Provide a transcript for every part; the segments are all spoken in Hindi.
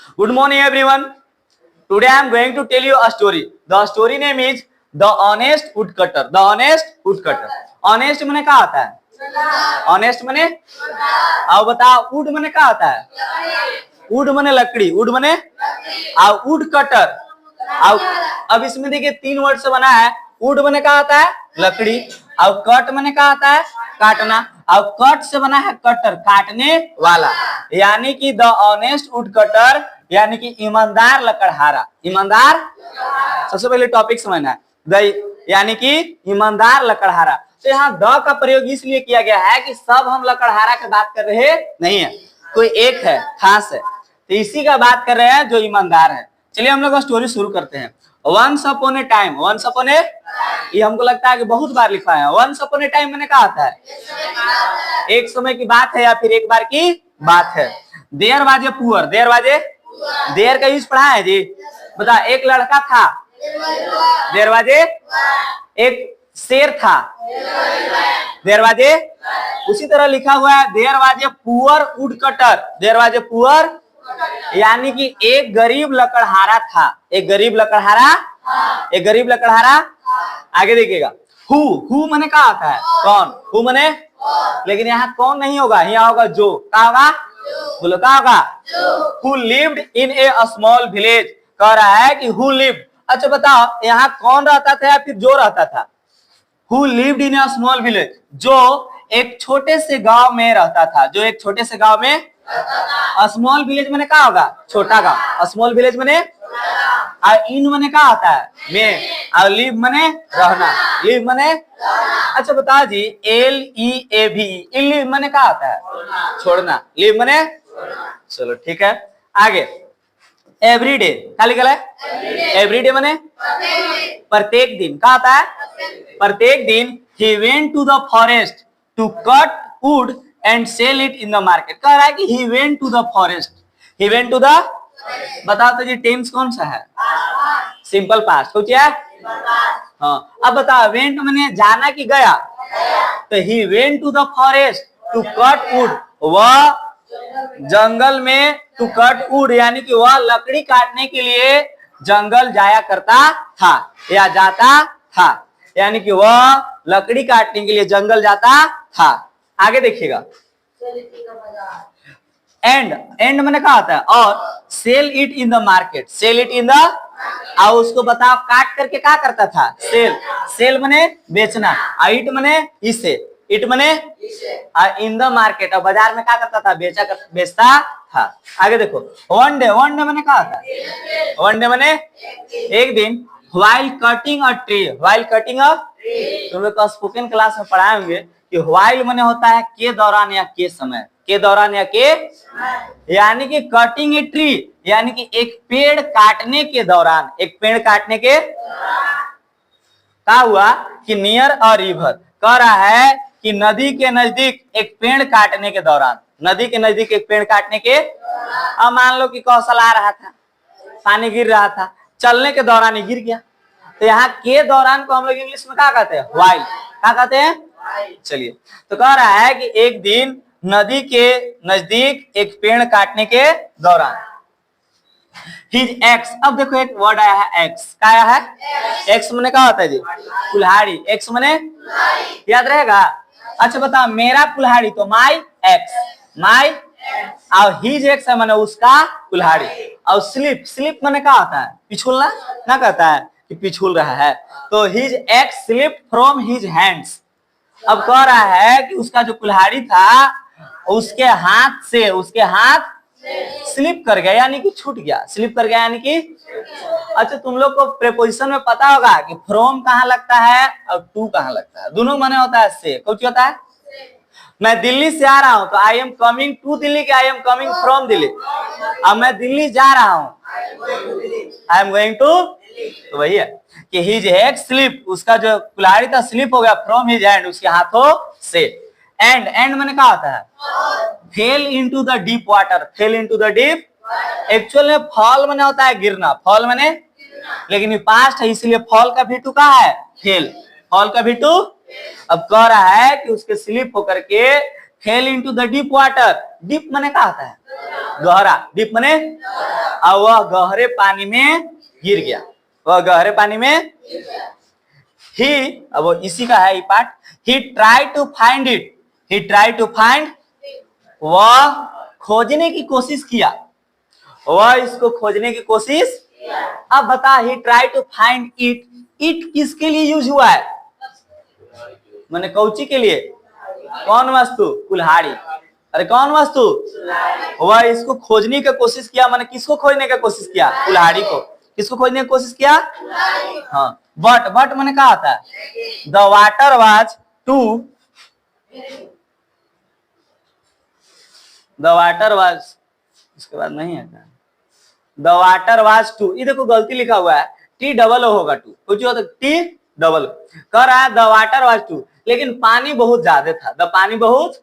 Good morning, everyone. Today I am going to tell you a story. The story name is The Honest Woodcutter. The Honest Woodcutter. Honest मने क्या आता है? Honest मने? आओ बताओ. Wood मने क्या आता है? Wood मने लकड़ी. Wood मने? आओ woodcutter. आओ अब इसमें देखिए 3 वर्ड से बना है. Wood मने क्या आता है? लकड़ी. और cut मने क्या आता है? काटना. और कट से बना है कटर, काटने वाला. यानी कि द ऑनेस्ट वुड कटर यानी कि ईमानदार लकड़हारा. ईमानदार सबसे पहले टॉपिक समझना है. द यानी कि ईमानदार लकड़हारा. तो यहाँ द का प्रयोग इसलिए किया गया है कि सब हम लकड़हारा की बात कर रहे नहीं है, कोई एक है खास है, तो इसी का बात कर रहे हैं जो ईमानदार है. चलिए हम लोग स्टोरी शुरू करते हैं. Once upon a time. Once upon a, ये हमको लगता है कि बहुत बार लिखा है. वंस अपॉन ए टाइम मैंने कहा आता है एक समय की बात है या फिर एक बार की बात है. There was a poor. There was a, there का यूज पढ़ा है जी. बता. एक लड़का था. देयर वाज ए, एक शेर था. देयर वाज ए, उसी तरह लिखा हुआ है there was a poor woodcutter. There was a poor यानी कि एक गरीब लकड़हारा था. एक गरीब लकड़हारा, एक गरीब लकड़हारा. आगे देखिएगा. हु मने क्या आता है? कौन. हु मने, लेकिन यहाँ कौन नहीं होगा, यहाँ होगा जो. क्या होगा? बोलो क्या होगा? Who lived in A small village. कह रहा है कि हु लिव्ड. अच्छा बताओ यहाँ कौन रहता था या फिर जो रहता था? Who lived in A small village, जो एक छोटे से गांव में रहता था. जो एक छोटे से गांव में. स्मॉल विलेज मैंने क्या होगा? छोटा गांव. स्मॉल विलेज मैंने. और इन मने क्या आता है? में. और लिव मने रहना. लिव मने. अच्छा बताओ जी. LEAV, लिव मने क्या आता है? छोड़ना. लिव मने. चलो ठीक है. आगे. एवरीडे क्या लिखा है? एवरीडे मने प्रत्येक दिन. क्या आता है? प्रत्येक दिन. He went to the forest to cut wood and sell it in the market. कह रहा है कि he went to the forest. He went to the, बताओ तो जी टेंस कौन सा है? Simple past. सोचिए. हाँ अब बताओ वेंट मैंने जाना कि गया? तो he went to the forest to cut wood. वह जंगल में to cut wood यानी कि वह लकड़ी काटने के लिए जंगल जाया करता था या जाता था. यानी कि वह लकड़ी काटने के लिए जंगल जाता था. आगे देखिएगा. एंड. एंड मैंने कहा था. और sell it in the market. Sell it in the, और उसको बताओ काट करके क्या करता था? सेल. सेल मने बेचना. इट मने इसे. इट मने इन द मार्केट. और बाजार में क्या करता था? बेचता था. आगे देखो. One day. वन डे मैंने कहा था. वन डे मने एक दिन. While cutting a tree. While cutting a, तुम लोग को स्पोकन क्लास में पढ़ाए होंगे कि व्हाइल मने होता है के दौरान या के समय. के दौरान या के, यानी कि कटिंग ए ट्री यानी कि एक पेड़ काटने के दौरान. एक पेड़ काटने के क्या हुआ कि नियर अ रिवर. कह रहा है कि नदी के नजदीक एक पेड़ काटने के दौरान. नदी के नजदीक एक पेड़ काटने के. अब मान लो कि कौशल आ रहा था, पानी गिर रहा था, चलने के दौरान ही गिर गया. तो यहाँ के दौरान को हम लोग इंग्लिश में क्या कहते हैं? व्हाइल. क्या कहते हैं? चलिए. तो कह रहा है कि एक दिन नदी के नजदीक एक पेड़ काटने के दौरान. His ex. अब देखो एक वर्ड आया है एक्स. क्या आया है? एक्स मने क्या होता है जी? कुल्हाड़ी. एक्स मने याद रहेगा. अच्छा बताओ मेरा कुल्हाड़ी तो माई एक्स. माई. और हिज एक्स है मने उसका कुल्हाड़ी. और स्लिप. स्लिप मने क्या होता है? पिछुलना ना कहता है कि पिछुल रहा है. तो his ex slip from his hands. अब कह रहा है कि उसका जो कुल्हाड़ी था उसके हाथ से, उसके हाथ स्लिप कर गया यानी कि छूट गया. स्लिप कर गया यानी कि. अच्छा तुम लोग को प्रीपोजिशन में पता होगा कि फ्रॉम कहाँ लगता है और टू कहाँ लगता है. दोनों माने होता है से. कुछ होता है. मैं दिल्ली से आ रहा हूँ तो I am coming to Delhi के I am coming from Delhi. अब मैं दिल्ली जा रहा हूँ, आई एम गोइंग टू. तो वही है कि हिज हैड स्लिप. उसका जो कुल्हाड़ी था स्लिप हो गया फ्रॉम हिज हैंड, उसके हाथों से. एंड. एंड मैंने कहा था fail into the deep water. Fail into the deep. Actual में फॉल मैंने होता है गिरना. फॉल मैंने, लेकिन ये पास्ट है इसलिए फॉल का भी टू कहा है? फेल. फॉल का भी टू. अब कह रहा है कि उसके स्लिप होकर के fail into the deep water. Deep मैंने कहा था गहरा. डीप मैंने. और वह गहरे पानी में गिर गया, वह गहरे पानी में ही, अब वो इसी का है ये part, he try to find it, he try to find, वह खोजने की कोशिश किया, वह इसको खोजने की कोशिश। अब बता, he try to find it, it किसके लिए यूज हुआ है, माने कौची के लिए, कौन वस्तु, कुल्हाड़ी, अरे कौन वस्तु, वह इसको खोजने की कोशिश किया, माने किसको खोजने की कोशिश किया, कुल्हाड़ी को, किसको खोजने की कोशिश किया, हाँ। बट माने क्या आता है, the water was to, the water was, इसके बाद नहीं है, द वाटर वाज टू, ये देखो गलती लिखा हुआ है, टी डबल ओ होगा टू, कुछ होता टी डबल, कह रहा है द वाटर वाज टू, लेकिन पानी बहुत ज्यादा था, द पानी बहुत,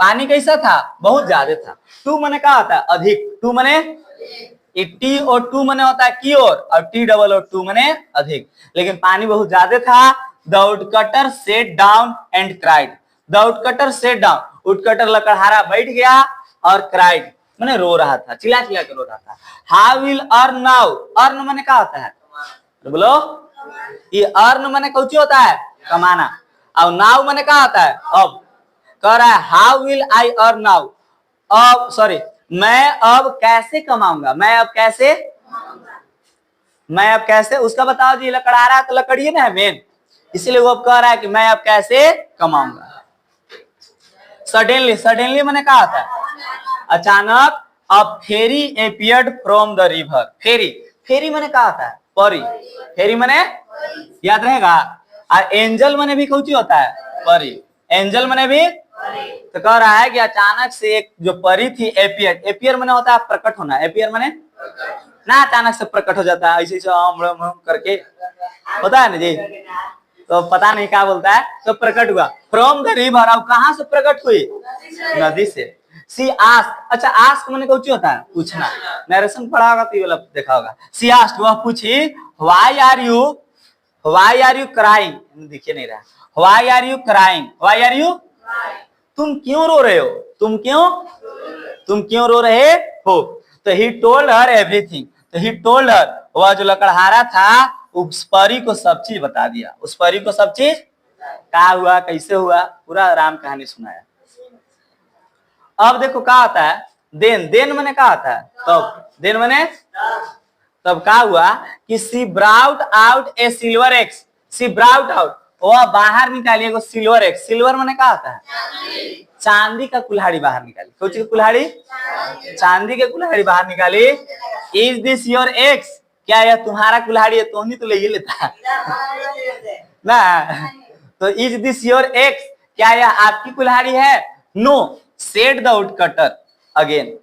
पानी कैसा था, बहुत ज्यादा था। टू माने क्या होता है, अधिक, टू माने टी और टू माने होता है की और टी डबल और टू माने अधिक, लेकिन पानी बहुत ज्यादा था। The woodcutter sat down and cried, the woodcutter sat down, woodcutter लकड़हारा बैठ गया और क्राइड माने रो रहा था, चिल्ला चिल्ला के रो रहा था। How will earn now, earn माने क्या होता है, बोलो, ये अर्न माने कौची होता है, कमाना, और नाउ माने क्या होता है, अब, कह रहा है how will I earn now, अब सॉरी, मैं अब कैसे कमाऊंगा, मैं अब कैसे, मैं अब कैसे, उसका बताओ जी, लकड़ा रहा है तो लकड़िए ना है मेन, इसीलिए वो अब कह रहा है कि मैं अब कैसे कमाऊंगा। सडनली, सडनली मैंने कहा था अचानक, अ फेरी एपियर्ड फ्रॉम द रिवर, फेरी, फेरी मैंने कहा था परी, फेरी मैंने याद रहेगा, और एंजल मैंने भी कौची होता है, परी, एंजल मैंने भी, तो कह रहा है कि अचानक से एक जो परी थी, एपियर, एपियर मैंने होता है प्रकट होना, एपियर मैंने ना अचानक से प्रकट हो जाता है, ऐसे करके होता है ना जी, तो पता नहीं क्या बोलता है, तो प्रकट हुआ फ्रॉम द रिवर, अब कहां से प्रकट हुई, नदी से। सी आस्क, अच्छा आस्क मैंने कौची होता है, पूछना, नरेशन पढ़ा होगा तो ये वाला देखा होगा। सी आस्क, वह पूछी, व्हाई आर यू क्राइंग, दिखे नहीं रहा, why are you crying, why are you, तुम क्यों रो रहे हो, तुम क्यों रो रहे हो। तो ही टोल्ड हर एवरीथिंग, तो ही टोल्ड हर, वह जो लकड़हारा था उस परी को सब चीज बता दिया, उस परी को सब चीज क्या हुआ, कैसे हुआ, पूरा राम कहानी सुनाया। अब देखो क्या आता है, देन, देन मैंने क्या आता है, तब, देन मैंने तब क्या हुआ कि सी ब्राउट आउट ए सिल्वर एक्स, सी ब्राउट आउट, वह बाहर निकाली एगो सिल्वर एक्स, सिल्वर मैंने क्या आता है, चांदी का कुल्हाड़ी बाहर निकाली, कौन सी कुल्हाड़ी, चांदी के कुल्हाड़ी बाहर निकाली। इज दिस योर एक्स, क्या यह तुम्हारा कुल्हाड़ी है, तो नहीं तो ले ही लेता ना, तो इज दिस योर एक्स, क्या यह आपकी कुल्हाड़ी है, no said the woodcutter again,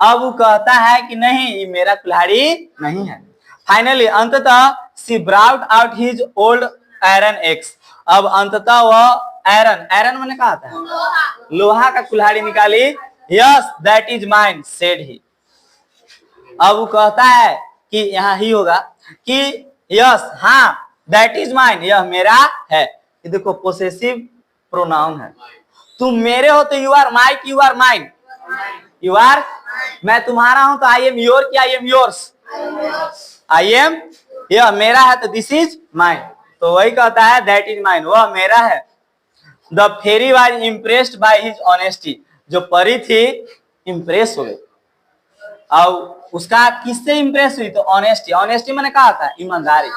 अब वो कहता है कि नहीं ये मेरा कुल्हाड़ी नहीं है। फाइनली अंततः she brought out his old iron axe, अब अंततः वह आयरन, आयरन मैंने कहा था लोहा का कुल्हाड़ी निकाली। Yes that is mine said he, अब वो कहता है कि यहाँ ही होगा कि यस हाँ दैट इज माइन, यह मेरा है, ये देखो पोसेसिव प्रोनाउन है, तुम मेरे हो तो you are my, you are mine, you are, मैं तुम्हारा हूं तो आई एम योर, क्या I am yours, I am, यह मेरा है तो दिस इज माइन, तो वही कहता है दैट इज माइन, वह मेरा है। The fairy was impressed by his honesty, जो परी थी इम्प्रेस हो गई, और उसका किससे इम्प्रेस हुई, तो ऑनेस्टी, ऑनेस्टी मैंने कहा था ईमानदारी,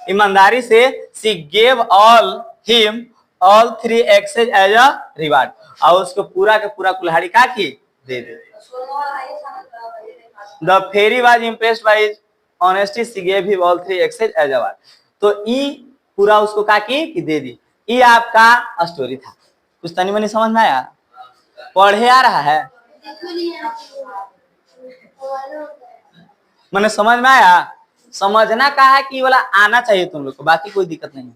ईमानदारी से she gave all him all 3 axes as a reward, और उसको पूरा के पूरा कुल्हाड़ी का की दे दे। The fairy was impressed by his honesty, she gave him all 3 axes as a reward, तो ई पूरा उसको का की दे दी। ये आपका स्टोरी था, कुछ तनी मनी समझ में आया, पढ़े आ रहा है, मैंने समझ में आया, समझना का है कि वाला आना चाहिए तुम लोग को, बाकी कोई दिक्कत नहीं।